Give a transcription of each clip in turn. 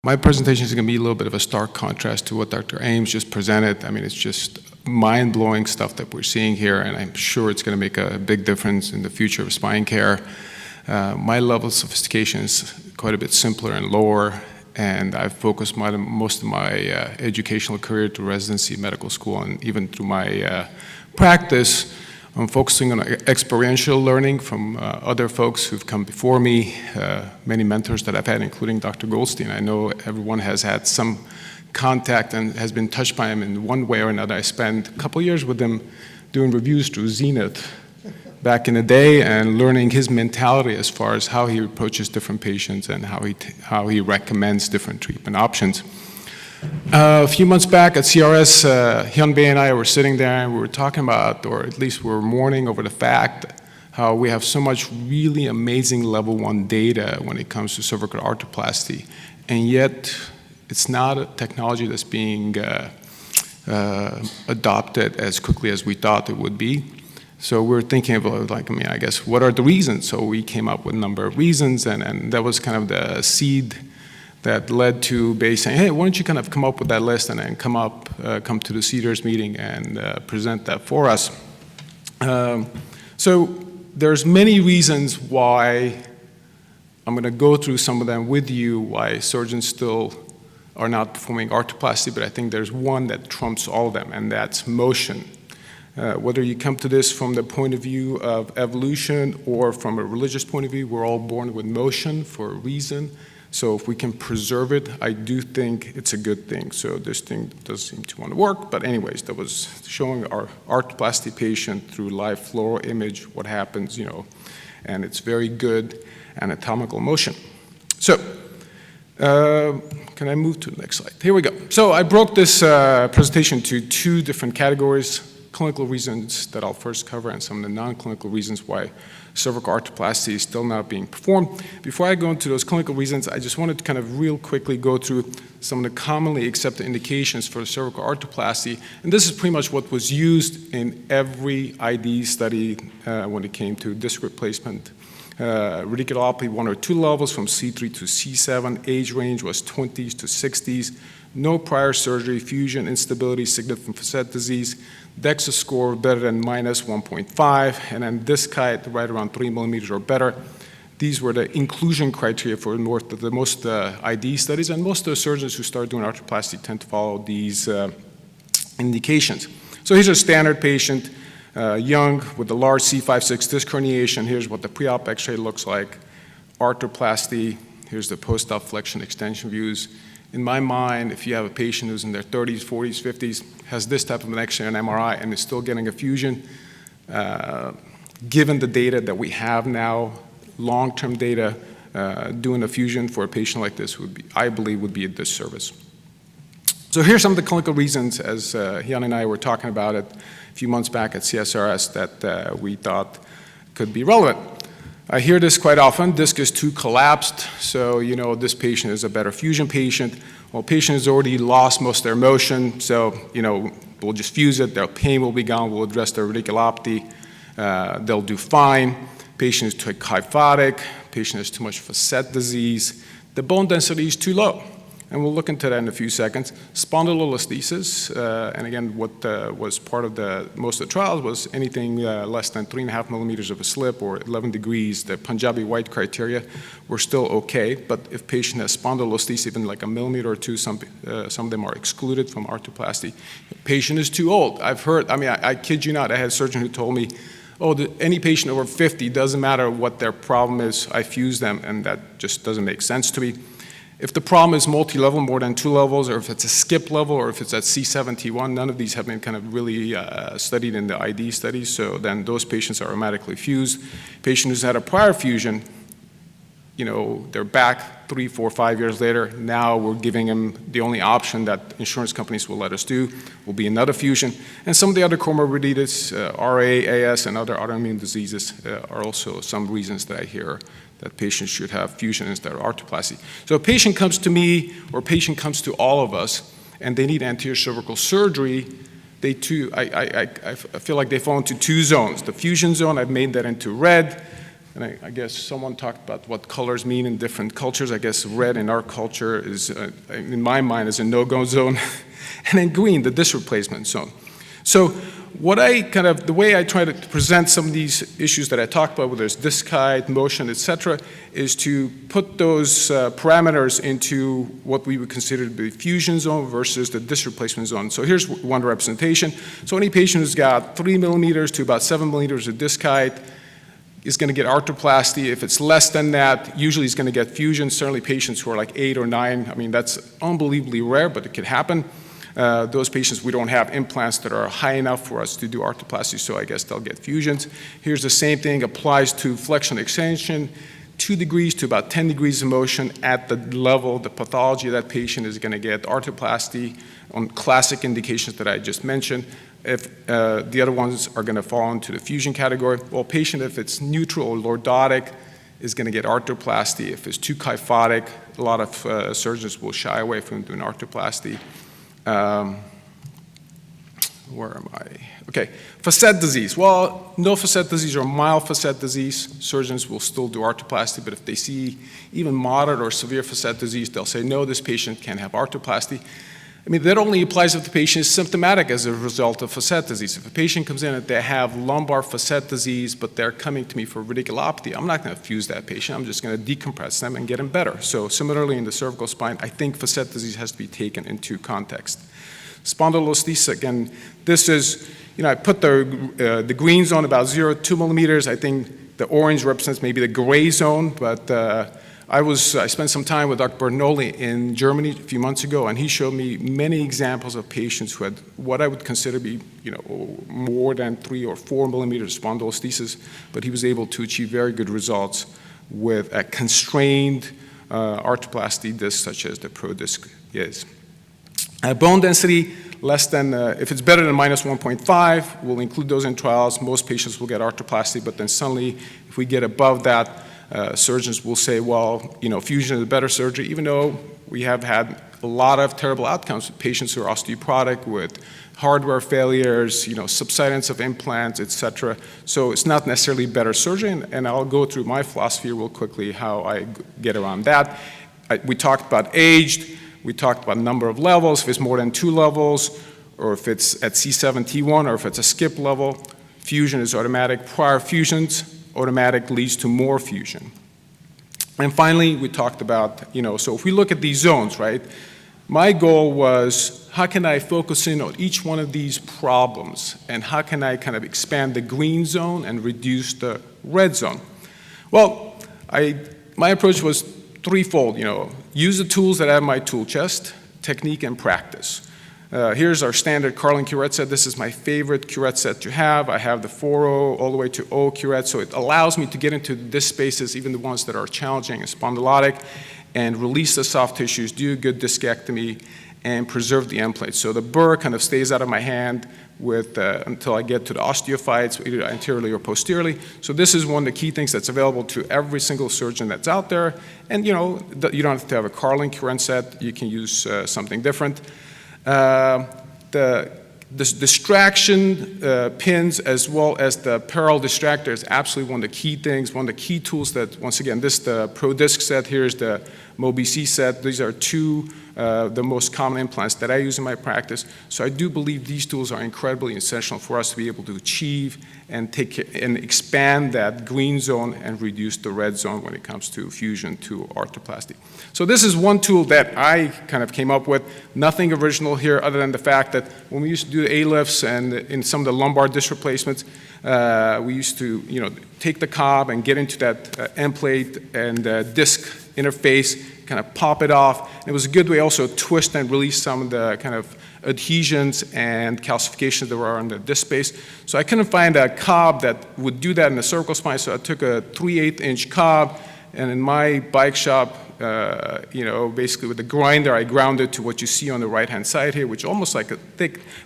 My presentation is going to be a little bit of a stark contrast to what Dr. Ames just presented. I mean, it's just mind-blowing stuff that we're seeing here, and I'm sure it's going to make a big difference in the future of spine care. My level of sophistication is quite a bit simpler and lower, and I've focused most of my educational career through residency, medical school, and even through my practice. I'm focusing on experiential learning from other folks who've come before me, many mentors that I've had, including Dr. Goldstein. I know everyone has had some contact and has been touched by him in one way or another. I spent a couple years with him doing reviews through Zenith back in the day and learning his mentality as far as how he approaches different patients and how he recommends different treatment options. A few months back at CRS, Hyun-Bae and I were sitting there and we were talking about, or at least we were mourning over the fact how we have so much really amazing level 1 data when it comes to cervical arthroplasty, and yet it's not a technology that's being adopted as quickly as we thought it would be. So we're thinking about, I guess, what are the reasons? So we came up with a number of reasons, and that was kind of the seed that led to Bae saying, hey, why don't you kind of come up with that list and then come to the Cedars meeting and present that for us. So there's many reasons why, I'm going to go through some of them with you, why surgeons still are not performing arthroplasty, but I think there's one that trumps all of them, and that's motion. Whether you come to this from the point of view of evolution or from a religious point of view, we're all born with motion for a reason. So if we can preserve it, I do think it's a good thing. So this thing does seem to want to work, but anyways, that was showing our arthroplasty patient through live fluoro image what happens, and it's very good anatomical motion. So can I move to the next slide? Here we go. So I broke this presentation to 2 different categories: clinical reasons that I'll first cover and some of the non-clinical reasons why cervical arthroplasty is still not being performed. Before I go into those clinical reasons, I just wanted to kind of real quickly go through some of the commonly accepted indications for cervical arthroplasty. And this is pretty much what was used in every ID study when it came to disc replacement. Radiculopathy 1 or 2 levels from C3 to C7, age range was 20s to 60s, no prior surgery, fusion, instability, significant facet disease, DEXA score better than minus 1.5, and then disc height right around 3 millimeters or better. These were the inclusion criteria for the most ID studies, and most of the surgeons who start doing arthroplasty tend to follow these indications. So here's a standard patient, young with a large C5-6 disc herniation. Here's what the pre-op x-ray looks like. Arthroplasty, here's the post-op flexion extension views. In my mind, if you have a patient who's in their 30s, 40s, 50s, has this type of an X-ray and MRI and is still getting a fusion, given the data that we have now, long-term data, doing a fusion for a patient like this would be, I believe, would be a disservice. So here's some of the clinical reasons, as Hyun and I were talking about it a few months back at CSRS, that we thought could be relevant. I hear this quite often: disc is too collapsed, so this patient is a better fusion patient. Well, patient has already lost most of their motion, so we'll just fuse it, their pain will be gone, we'll address their radiculopathy, they'll do fine. Patient is too kyphotic, patient has too much facet disease, the bone density is too low. And we'll look into that in a few seconds. Spondylolisthesis, and again, what was part of most of the trials was anything less than 3.5 millimeters of a slip or 11 degrees. The Punjabi White criteria were still okay, but if patient has spondylolisthesis, even like a millimeter or 2, some of them are excluded from arthroplasty. Patient is too old. I've heard, I kid you not, I had a surgeon who told me, any patient over 50, doesn't matter what their problem is, I fuse them, and that just doesn't make sense to me. If the problem is multi-level, more than 2 levels, or if it's a skip level, or if it's at C7T1, none of these have been kind of really studied in the ID studies, so then those patients are automatically fused. Patient who's had a prior fusion, they're back 3, 4, 5 years later. Now we're giving them the only option that insurance companies will let us do will be another fusion. And some of the other comorbidities, RA, AS, and other autoimmune diseases are also some reasons that I hear that patients should have fusion instead of arthroplasty. So a patient comes to me, or a patient comes to all of us, and they need anterior cervical surgery, I feel like they fall into 2 zones. The fusion zone, I've made that into red. And I guess someone talked about what colors mean in different cultures. I guess red in our culture is, in my mind, is a no-go zone. And then green, the disc replacement zone. So the way I try to present some of these issues that I talked about, whether it's disc height, motion, et cetera, is to put those parameters into what we would consider to be the fusion zone versus the disc replacement zone. So here's one representation. So any patient who's got 3 millimeters to about 7 millimeters of disc height is going to get arthroplasty. If it's less than that, usually he's going to get fusion. Certainly patients who are like 8 or 9, I mean, that's unbelievably rare, but it could happen. Those patients, we don't have implants that are high enough for us to do arthroplasty, so I guess they'll get fusions. Here's the same thing, applies to flexion extension, 2 degrees to about 10 degrees of motion at the level, the pathology of that patient is going to get arthroplasty on classic indications that I just mentioned. If the other ones are going to fall into the fusion category, well, patient, if it's neutral or lordotic, is going to get arthroplasty. If it's too kyphotic, a lot of surgeons will shy away from doing arthroplasty. Where am I? Okay, facet disease. Well, no facet disease or mild facet disease, surgeons will still do arthroplasty, but if they see even moderate or severe facet disease, they'll say, no, this patient can't have arthroplasty. I mean, that only applies if the patient is symptomatic as a result of facet disease. If a patient comes in and they have lumbar facet disease, but they're coming to me for radiculopathy, I'm not going to fuse that patient. I'm just going to decompress them and get them better. So similarly in the cervical spine, I think facet disease has to be taken into context. Spondylolisthesis, again, this is, I put the green zone about 0 to 2 millimeters. I think the orange represents maybe the gray zone, but I spent some time with Dr. Bernoulli in Germany a few months ago, and he showed me many examples of patients who had what I would consider to be, more than 3 or 4 millimeters spondylolisthesis, but he was able to achieve very good results with a constrained arthroplasty disc, such as the Pro disc is. Bone density, less than, if it's better than minus 1.5, we'll include those in trials. Most patients will get arthroplasty, but then suddenly, if we get above that, surgeons will say, well, fusion is a better surgery, even though we have had a lot of terrible outcomes with patients who are osteoporotic with hardware failures, subsidence of implants, et cetera. So it's not necessarily better surgery, and I'll go through my philosophy real quickly how I get around that. We talked about aged, we talked about number of levels, if it's more than 2 levels, or if it's at C7, T1, or if it's a skip level, fusion is automatic. Prior fusions, automatic leads to more fusion. And finally, we talked about, so if we look at these zones, right, my goal was how can I focus in on each one of these problems, and how can I kind of expand the green zone and reduce the red zone? Well, my approach was threefold, use the tools that I have in my tool chest, technique and practice. Here's our standard Carlin curette set. This is my favorite curette set to have. I have the 4.0 all the way to 0 curette, so it allows me to get into the disc spaces, even the ones that are challenging and spondylotic, and release the soft tissues, do a good discectomy, and preserve the end plate. So the burr kind of stays out of my hand until I get to the osteophytes, either anteriorly or posteriorly. So this is one of the key things that's available to every single surgeon that's out there. And you don't have to have a Carlin curette set. You can use something different. The distraction pins as well as the parallel distractor is absolutely one of the key things, one of the key tools that, once again, the Pro Disc set, here's the MoBC set. These are two the most common implants that I use in my practice. So I do believe these tools are incredibly essential for us to be able to achieve and expand that green zone and reduce the red zone when it comes to fusion to arthroplasty. So this is one tool that I kind of came up with. Nothing original here other than the fact that when we used to do the A-lifts and in some of the lumbar disc replacements, we used to take the cob and get into that end plate and disc interface, kind of pop it off. And it was a good way also to twist and release some of the kind of adhesions and calcifications that were on the disc space. So I couldn't find a cob that would do that in the cervical spine, so I took a 3/8-inch cob, and in my bike shop, basically with the grinder, I ground it to what you see on the right-hand side here, which is almost like a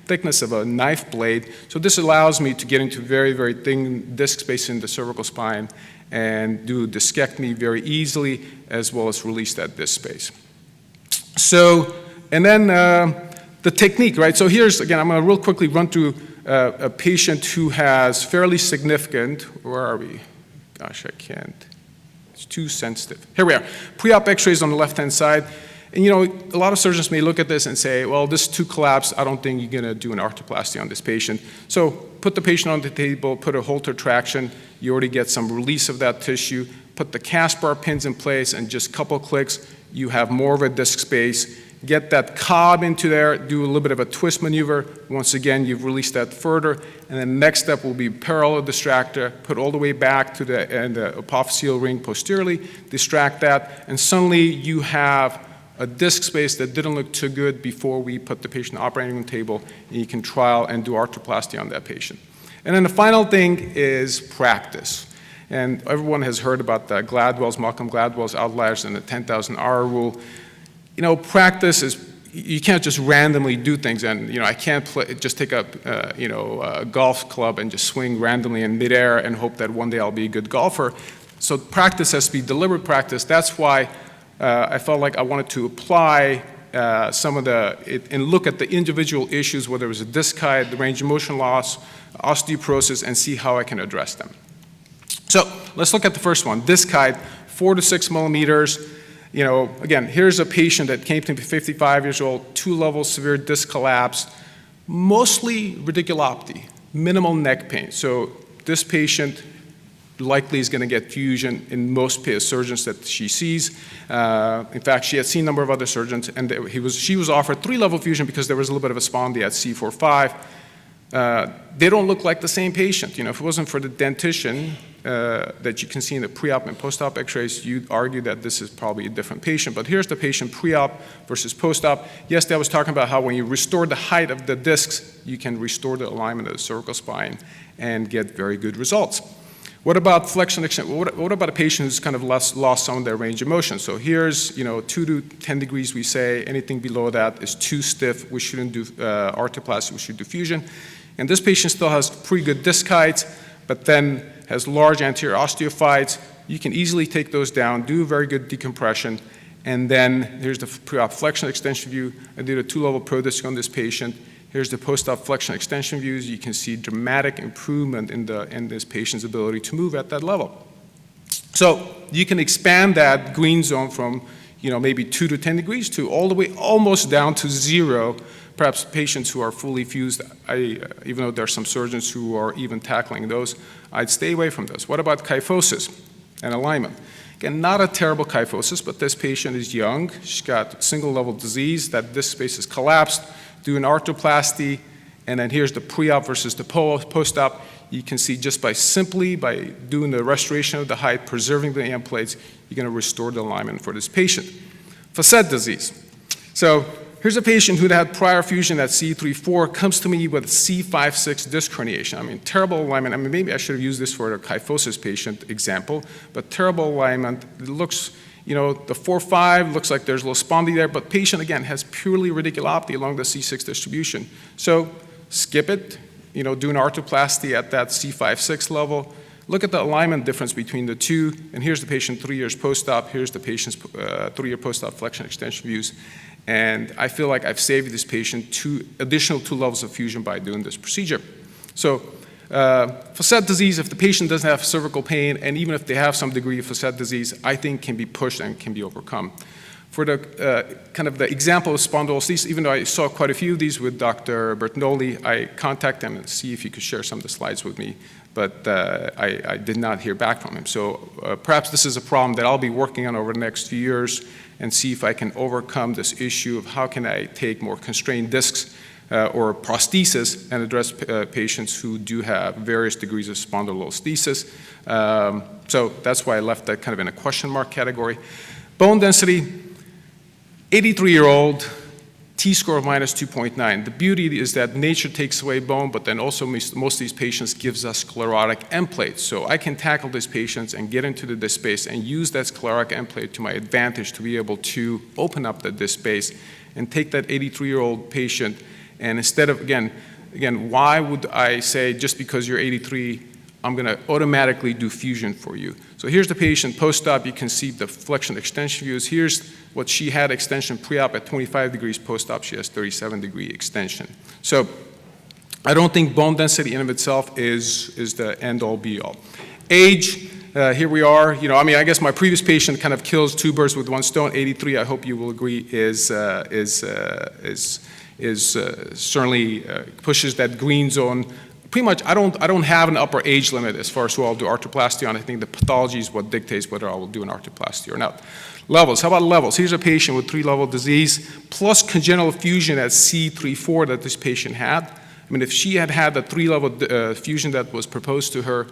thickness of a knife blade. So this allows me to get into very, very thin disc space in the cervical spine and do discectomy very easily, as well as release that disc space. So, and then the technique, right? So here's, again, I'm going to real quickly run through a patient who has fairly significant, where are we? gosh, I can't. It's too sensitive. Here we are. Pre-op x-rays on the left-hand side. And a lot of surgeons may look at this and say, well, this is too collapsed. I don't think you're going to do an arthroplasty on this patient. So put the patient on the table, put a Holter traction. You already get some release of that tissue. Put the cast bar pins in place, and just a couple clicks, you have more of a disc space. Get that cob into there, do a little bit of a twist maneuver. Once again, you've released that further. And then the next step will be parallel distractor, put all the way back to the apophyseal ring posteriorly, distract that, and suddenly you have a disc space that didn't look too good before we put the patient on the operating room table, and you can trial and do arthroplasty on that patient. And then the final thing is practice. And everyone has heard about the Malcolm Gladwell's outliers and the 10,000-hour rule. Practice is, you can't just randomly do things, and I can't just take up a golf club and just swing randomly in midair and hope that one day I'll be a good golfer. So practice has to be deliberate practice. That's why I felt like I wanted to apply some of and look at the individual issues, whether it was a disc height, the range of motion loss, osteoporosis, and see how I can address them. So let's look at the first one, disc height, 4 to 6 millimeters. Again, here's a patient that came to me 55 years old, 2-level severe disc collapse, mostly radiculopathy, minimal neck pain. So this patient likely is going to get fusion in most surgeons that she sees. In fact, she had seen a number of other surgeons, and she was offered 3-level fusion because there was a little bit of a spondy at C4-5. They don't look like the same patient. If it wasn't for the dentition that you can see in the pre-op and post-op x-rays, you'd argue that this is probably a different patient. But here's the patient pre-op versus post-op. Yes, I was talking about how when you restore the height of the discs, you can restore the alignment of the cervical spine and get very good results. What about flexion extension? What about a patient who's kind of lost some of their range of motion? So here's, 2 to 10 degrees, we say. Anything below that is too stiff. We shouldn't do arthroplasty. We should do fusion. And this patient still has pretty good disc height, but then has large anterior osteophytes. You can easily take those down, do very good decompression, and then here's the pre-op flexion extension view. I did a 2-level ProDisc on this patient. Here's the post-op flexion extension views. You can see dramatic improvement in this patient's ability to move at that level. So you can expand that green zone from maybe 2 to 10 degrees to all the way almost down to 0. Perhaps patients who are fully fused, even though there are some surgeons who are even tackling those, I'd stay away from those. What about kyphosis and alignment? Again, not a terrible kyphosis, but this patient is young. She's got single-level disease. That disc space is collapsed. Do an arthroplasty, and then here's the pre-op versus the post-op. You can see just by doing the restoration of the height, preserving the AM plates, you're going to restore the alignment for this patient. Facet disease. So here's a patient who had prior fusion at C3-4, comes to me with C5-6 disc herniation. Terrible alignment. Maybe I should have used this for a kyphosis patient example, but terrible alignment. It looks, the 4-5 looks like there's a little spondy there, but patient, again, has purely radiculopathy along the C6 distribution. So skip it, do an arthroplasty at that C5-6 level. Look at the alignment difference between the two, and here's the patient 3 years post-op. Here's the patient's 3-year post-op flexion extension views. And I feel like I've saved this patient 2 additional levels of fusion by doing this procedure. So facet disease, if the patient doesn't have cervical pain, and even if they have some degree of facet disease, I think can be pushed and can be overcome. For the kind of the example of spondylolisthesis, even though I saw quite a few of these with Dr. Bertinoli, I contacted him and see if he could share some of the slides with me, but I did not hear back from him. So perhaps this is a problem that I'll be working on over the next few years and see if I can overcome this issue of how can I take more constrained discs or prosthesis and address patients who do have various degrees of spondylolisthesis. So that's why I left that kind of in a question mark category. Bone density, 83-year-old, T-score of minus 2.9. The beauty is that nature takes away bone, but then also most of these patients gives us sclerotic end plates. So I can tackle these patients and get into the disc space and use that sclerotic end plate to my advantage to be able to open up the disc space and take that 83-year-old patient, and instead of, again, why would I say just because you're 83, I'm going to automatically do fusion for you? So here's the patient post-op. You can see the flexion extension views. Here's what she had extension pre-op at 25 degrees, post-op she has 37-degree extension. So I don't think bone density in of itself is the end-all be-all. Age, Here we are. You know, I mean, I guess my previous patient kind of kills two birds with one stone. 83, I hope you will agree, is certainly pushes that green zone. Pretty much, I don't have an upper age limit as far as who I'll do arthroplasty on. I think the pathology is what dictates whether I will do an arthroplasty or not. Levels, how about levels? Here's a patient with 3-level disease plus congenital fusion at C3-4 that this patient had. I mean, if she had had the 3-level fusion that was proposed to her,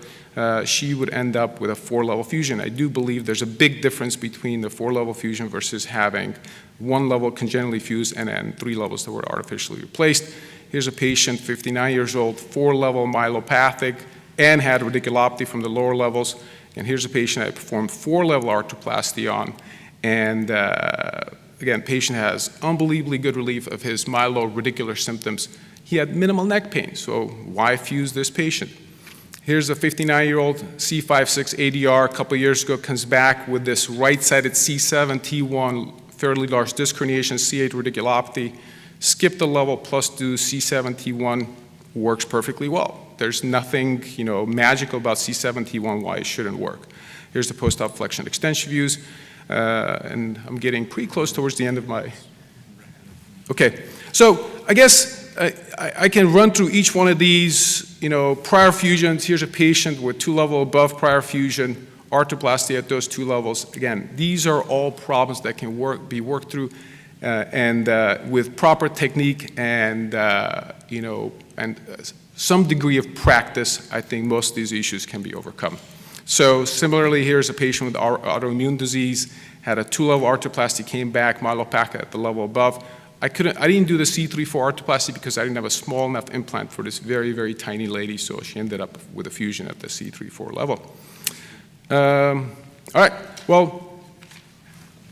she would end up with a 4-level fusion. I do believe there's a big difference between the 4-level fusion versus having 1 level congenitally fused and then 3 levels that were artificially replaced. Here's a patient, 59 years old, 4-level myelopathic, and had radiculopathy from the lower levels. And here's a patient I performed 4-level arthroplasty on. And again, patient has unbelievably good relief of his myeloradicular symptoms. He had minimal neck pain, so why fuse this patient? Here's a 59-year-old C5-6 ADR, a couple years ago, comes back with this right-sided C7-T1 fairly large disc herniation, C8 radiculopathy, skip the level plus do C7-T1, works perfectly well. There's nothing, you know, magical about C7-T1 why it shouldn't work. Here's the post-op flexion extension views, and I'm getting pretty close towards the end of my, okay. So I guess I can run through each one of these, you know, prior fusions. Here's a patient with 2-level above prior fusion, arthroplasty at those 2 levels. Again, these are all problems that can be worked through and with proper technique and, you know, and some degree of practice, I think most of these issues can be overcome. So similarly, here's a patient with autoimmune disease, had a 2-level arthroplasty, came back, myelopathic at the level above. I didn't do the C3-4 arthroplasty because I didn't have a small enough implant for this very, very tiny lady, so she ended up with a fusion at the C3-4 level. All right, well,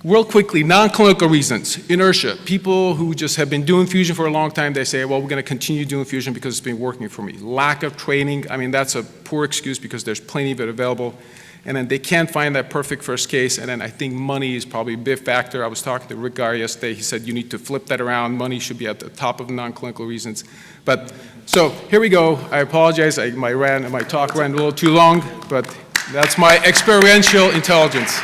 real quickly, non-clinical reasons, inertia. People who just have been doing fusion for a long time, they say, well, we're going to continue doing fusion because it's been working for me. Lack of training, I mean, that's a poor excuse because there's plenty of it available. And then they can't find that perfect first case, and then I think money is probably a big factor. I was talking to Rick Gar yesterday. He said you need to flip that around. Money should be at the top of non-clinical reasons. But so here we go. I apologize. My talk ran a little too long, but that's my experiential intelligence.